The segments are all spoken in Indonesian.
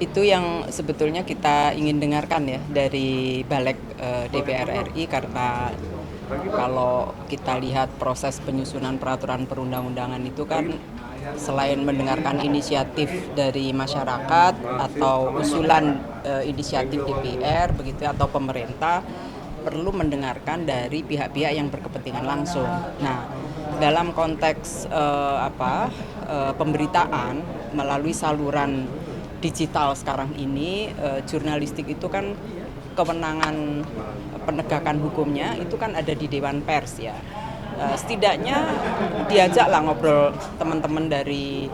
Itu yang sebetulnya kita ingin dengarkan ya dari Balik DPR RI, karena kalau kita lihat proses penyusunan peraturan perundang-undangan itu kan selain mendengarkan inisiatif dari masyarakat atau usulan inisiatif DPR begitu atau pemerintah, perlu mendengarkan dari pihak-pihak yang berkepentingan langsung. Nah, dalam konteks pemberitaan melalui saluran digital sekarang ini, jurnalistik itu kan kewenangan penegakan hukumnya itu kan ada di Dewan Pers ya. Setidaknya diajaklah ngobrol teman-teman dari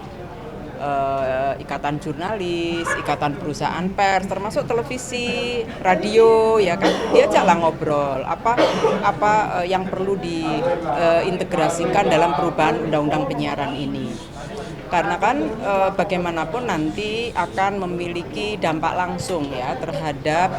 ikatan jurnalis, ikatan perusahaan pers, termasuk televisi, radio, ya kan, diajaklah ngobrol apa yang perlu diintegrasikan dalam perubahan undang-undang penyiaran ini. Karena kan bagaimanapun nanti akan memiliki dampak langsung ya terhadap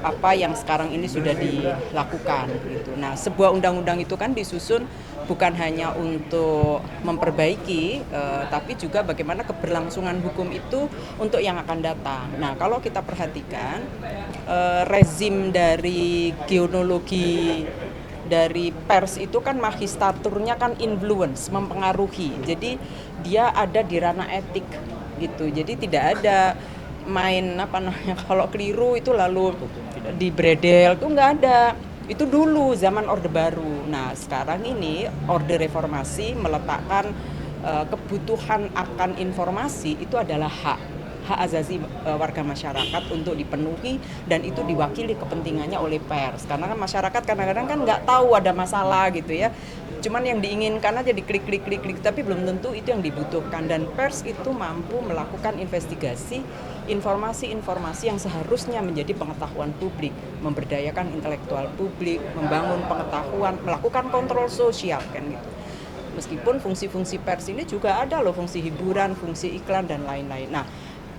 apa yang sekarang ini sudah dilakukan gitu. Nah, sebuah undang-undang itu kan disusun bukan hanya untuk memperbaiki, tapi juga bagaimana keberlangsungan hukum itu untuk yang akan datang. Nah, kalau kita perhatikan rezim dari geonologi dari pers itu kan magistraturnya kan influence, mempengaruhi. Jadi dia ada di ranah etik gitu. Jadi tidak ada main kalau keliru itu lalu dibredel, itu nggak ada. Itu dulu zaman Orde Baru. Nah, sekarang ini Orde Reformasi meletakkan kebutuhan akan informasi itu adalah hak asasi warga masyarakat untuk dipenuhi, dan itu diwakili kepentingannya oleh pers. Karena kan masyarakat kadang-kadang kan nggak tahu ada masalah gitu ya. Cuman yang diinginkan aja diklik, tapi belum tentu itu yang dibutuhkan. Dan pers itu mampu melakukan investigasi informasi-informasi yang seharusnya menjadi pengetahuan publik, memberdayakan intelektual publik, membangun pengetahuan, melakukan kontrol sosial kan gitu. Meskipun fungsi-fungsi pers ini juga ada loh, fungsi hiburan, fungsi iklan dan lain-lain. Nah,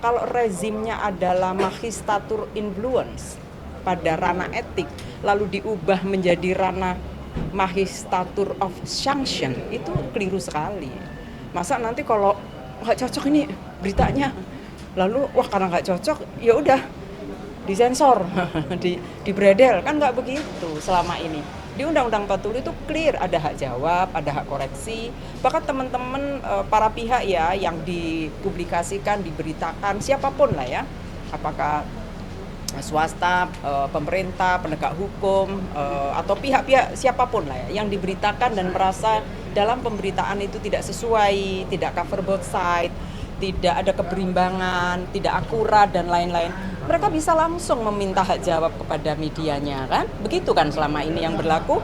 kalau rezimnya adalah magistratur influence pada ranah etik, lalu diubah menjadi ranah magistratur of sanction, itu keliru sekali. Masa nanti kalau nggak cocok ini beritanya, lalu wah karena nggak cocok, ya udah disensor, dibredel, kan nggak begitu selama ini. Di Undang-Undang 40 itu clear, ada hak jawab, ada hak koreksi. Bahkan teman-teman para pihak ya yang dipublikasikan, diberitakan, siapapun lah ya, apakah swasta, pemerintah, penegak hukum, atau pihak-pihak siapapun lah ya, yang diberitakan dan merasa dalam pemberitaan itu tidak sesuai, tidak cover both side, tidak ada keberimbangan, tidak akurat dan lain-lain, mereka bisa langsung meminta hak jawab kepada medianya kan, begitu kan selama ini yang berlaku.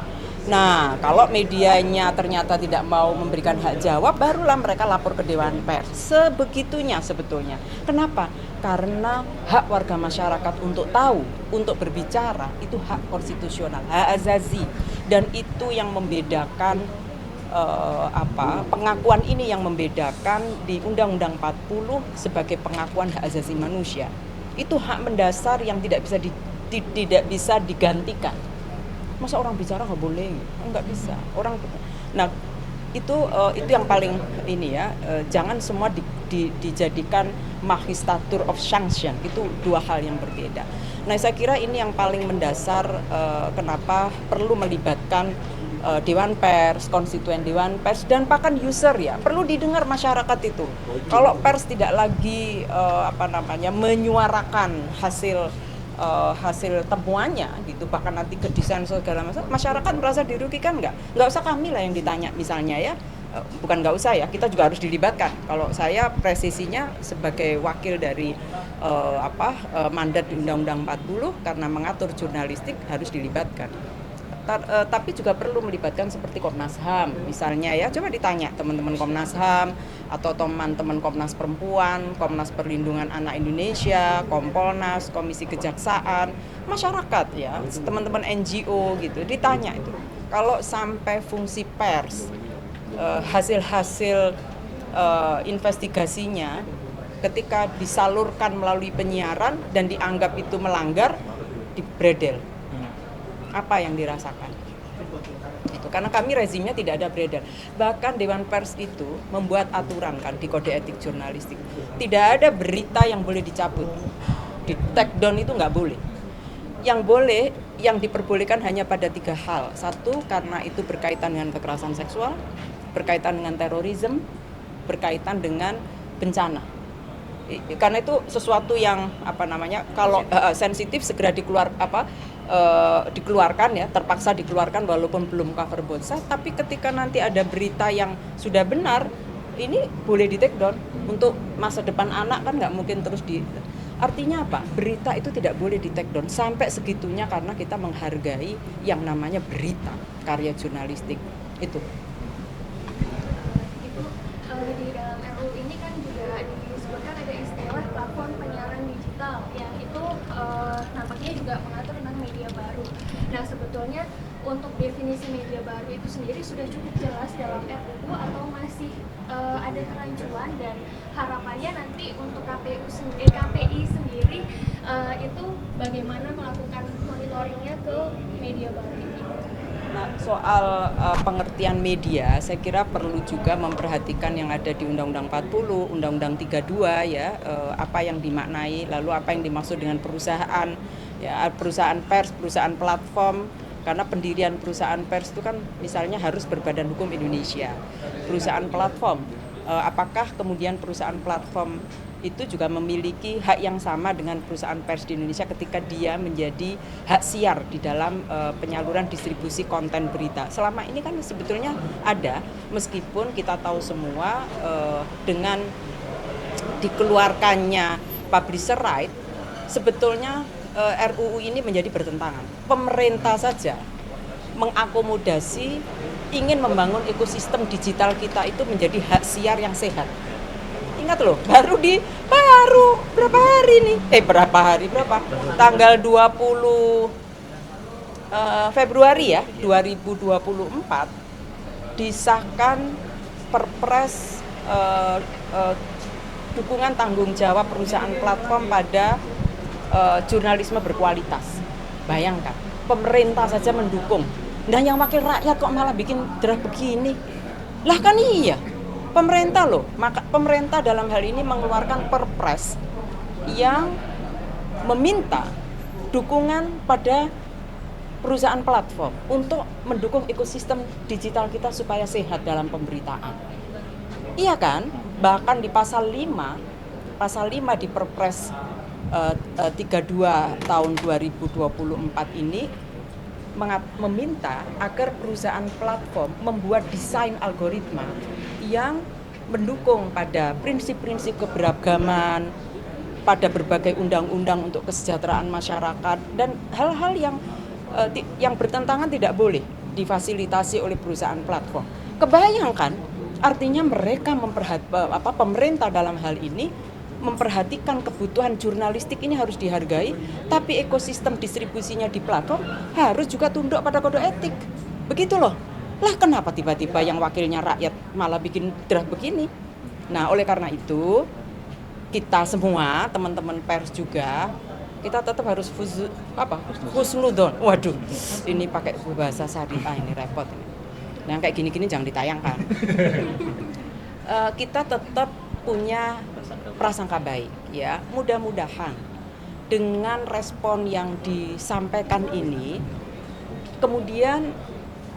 Nah, kalau medianya ternyata tidak mau memberikan hak jawab, barulah mereka lapor ke Dewan Pers. Sebegitunya sebetulnya. Kenapa? Karena hak warga masyarakat untuk tahu, untuk berbicara, itu hak konstitusional, hak asasi. Dan itu yang membedakan pengakuan ini yang membedakan di Undang-Undang 40 sebagai pengakuan hak asasi manusia. Itu hak mendasar yang tidak bisa digantikan. Masa orang bicara nggak boleh? Nggak bisa. Nah itu yang paling ini ya. Jangan semua dijadikan magistratur of sanction. Itu dua hal yang berbeda. Nah, saya kira ini yang paling mendasar kenapa perlu melibatkan Dewan Pers, konstituen Dewan Pers, dan bahkan user ya. Perlu didengar masyarakat itu. Kalau pers tidak lagi menyuarakan hasil temuannya gitu, bahkan nanti ke desain segala macam, masyarakat merasa dirugikan nggak usah kami lah yang ditanya misalnya ya, bukan nggak usah ya, kita juga harus dilibatkan. Kalau saya presisinya sebagai wakil dari mandat di Undang-Undang 40 karena mengatur jurnalistik harus dilibatkan. Tapi juga perlu melibatkan seperti Komnas HAM misalnya ya, coba ditanya teman-teman Komnas HAM atau teman-teman Komnas Perempuan, Komnas Perlindungan Anak Indonesia, Kompolnas, Komisi Kejaksaan, masyarakat ya, teman-teman NGO gitu, ditanya itu. Kalau sampai fungsi pers, hasil-hasil investigasinya ketika disalurkan melalui penyiaran dan dianggap itu melanggar, dibredel, apa yang dirasakan itu. karena kami rezimnya tidak ada beredar. Bahkan Dewan Pers itu membuat aturan kan di kode etik jurnalistik, tidak ada berita yang boleh dicabut, di take down itu nggak boleh. Yang boleh, yang diperbolehkan hanya pada 3 hal. Satu, karena itu berkaitan dengan kekerasan seksual, berkaitan dengan terorisme, berkaitan dengan bencana. Karena itu sesuatu yang kalau sensitif segera dikeluarkan ya, terpaksa dikeluarkan walaupun belum cover both side. Tapi ketika nanti ada berita yang sudah benar, ini boleh di take down. Untuk masa depan anak kan nggak mungkin terus artinya apa? Berita itu tidak boleh di take down sampai segitunya, karena kita menghargai yang namanya berita, karya jurnalistik itu. Di dalam RUU ini kan juga disebutkan ada istilah platform penyiaran digital yang itu nampaknya juga mengatur tentang media baru. Nah, sebetulnya untuk definisi media baru itu sendiri sudah cukup jelas dalam RUU atau masih ada kerancuan, dan harapannya nanti untuk KPI sendiri itu bagaimana melakukan monitoringnya ke media baru ini? Nah, soal pengertian media, saya kira perlu juga memperhatikan yang ada di Undang-Undang 40, Undang-Undang 32 ya, apa yang dimaknai, lalu apa yang dimaksud dengan perusahaan, ya, perusahaan pers, perusahaan platform, karena pendirian perusahaan pers itu kan misalnya harus berbadan hukum Indonesia. Perusahaan platform, apakah kemudian perusahaan platform itu juga memiliki hak yang sama dengan perusahaan pers di Indonesia ketika dia menjadi hak siar di dalam penyaluran distribusi konten berita. Selama ini kan sebetulnya ada, meskipun kita tahu semua dengan dikeluarkannya publisher right, sebetulnya RUU ini menjadi bertentangan. Pemerintah saja mengakomodasi ingin membangun ekosistem digital kita itu menjadi hak siar yang sehat. Ingat loh, baru tanggal 20 Februari ya 2024 disahkan Perpres dukungan tanggung jawab perusahaan platform pada jurnalisme berkualitas. Bayangkan, pemerintah saja mendukung. Nah, yang wakil rakyat kok malah bikin draft begini? Lah kan iya, pemerintah loh. Maka pemerintah dalam hal ini mengeluarkan Perpres yang meminta dukungan pada perusahaan platform untuk mendukung ekosistem digital kita supaya sehat dalam pemberitaan. Iya kan? Bahkan di pasal 5 di Perpres 32 tahun 2024 ini meminta agar perusahaan platform membuat desain algoritma yang mendukung pada prinsip-prinsip keberagaman, pada berbagai undang-undang untuk kesejahteraan masyarakat, dan hal-hal yang bertentangan tidak boleh difasilitasi oleh perusahaan platform. Kebayangkan, artinya mereka pemerintah dalam hal ini memperhatikan kebutuhan jurnalistik ini harus dihargai, tapi ekosistem distribusinya di platform harus juga tunduk pada kode etik. Begitu loh. Lah kenapa tiba-tiba yang wakilnya rakyat malah bikin draft begini? Nah, oleh karena itu kita semua, teman-teman pers juga, kita tetap harus husnudon. Waduh, ini pakai bahasa syariah ini repot. Nah, kayak gini-gini jangan ditayangkan. Kita tetap punya prasangka baik ya. Mudah-mudahan dengan respon yang disampaikan ini, kemudian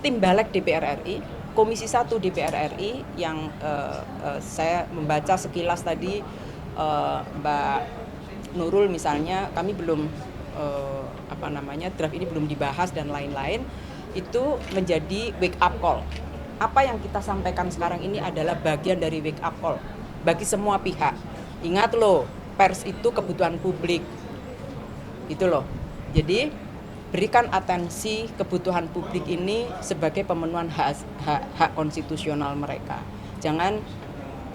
tim Balik DPR RI, Komisi 1 DPR RI yang saya membaca sekilas tadi, Mbak Nurul misalnya, kami belum draft ini belum dibahas dan lain-lain, itu menjadi wake up call. Apa yang kita sampaikan sekarang ini adalah bagian dari wake up call bagi semua pihak. Ingat loh, pers itu kebutuhan publik. Itu loh. Jadi berikan atensi kebutuhan publik ini sebagai pemenuhan hak konstitusional mereka. Jangan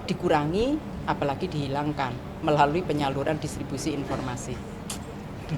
dikurangi, apalagi dihilangkan melalui penyaluran distribusi informasi.